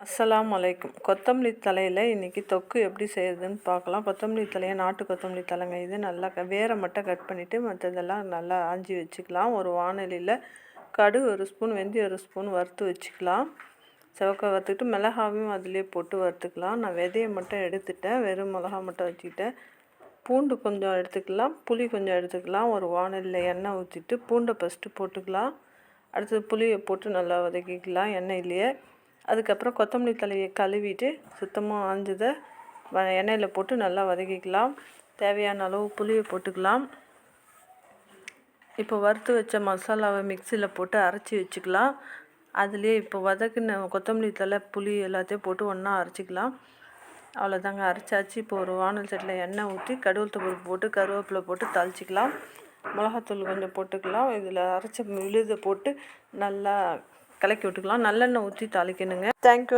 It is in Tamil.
அஸ்ஸலாமு அலைக்கும். கொத்தமல்லி தலையில் இன்றைக்கி தொக்கு எப்படி செய்கிறதுன்னு பார்க்கலாம். கொத்தமல்லி தலையை நாட்டு கொத்தமல்லி தலைங்க இது நல்லா வேரை மட்டும் கட் பண்ணிவிட்டு மற்றதெல்லாம் நல்லா ஆஞ்சி வச்சுக்கலாம். ஒரு வாணலியில் கடுகு 1 ஸ்பூன், வெந்தயம் 1 ஸ்பூன் வறுத்து வச்சுக்கலாம். சிவக்க வறுத்துக்கிட்டு மிளகாவையும் அதிலே போட்டு வறுத்துக்கலாம். நான் விதையை மட்டும் எடுத்துட்டேன், வெறும் மிளகா மட்டும் வச்சுக்கிட்டேன். பூண்டு கொஞ்சம் எடுத்துக்கலாம், புளி கொஞ்சம் எடுத்துக்கலாம். ஒரு வாணலியில் எண்ணெய் ஊற்றிட்டு பூண்டை ஃபஸ்ட்டு போட்டுக்கலாம். அடுத்தது புளியை போட்டு நல்லா வதக்கிக்கலாம் எண்ணெயிலேயே. அதுக்கப்புறம் கொத்தமல்லி தலையை கழுவிட்டு சுத்தமாக ஆஞ்சதை எண்ணெயில் போட்டு நல்லா வதக்கிக்கலாம். தேவையான அளவு புளியை போட்டுக்கலாம். இப்போ வறுத்து வச்ச மசாலாவை மிக்சியில் போட்டு அரைச்சி வச்சுக்கலாம். அதுலேயே இப்போ வதக்கின கொத்தமல்லி தலை புளி எல்லாத்தையும் போட்டு ஒன்றா அரைச்சிக்கலாம். அவ்வளோதாங்க, அரைச்சாச்சு. இப்போ ஒரு வானல் சட்டியில் எண்ணெய் ஊற்றி கடுகு பருப்பு போட்டு கருவேப்பிலை போட்டு தாளிச்சிக்கலாம். மிளகாத்தூள் கொஞ்சம் போட்டுக்கலாம். இதில் அரைச்ச விழுதை போட்டு நல்லா கலக்கி விட்டுக்கலாம். நல்லெண்ணெய் ஊற்றி தாளிக்கணுங்க. தேங்க்யூ.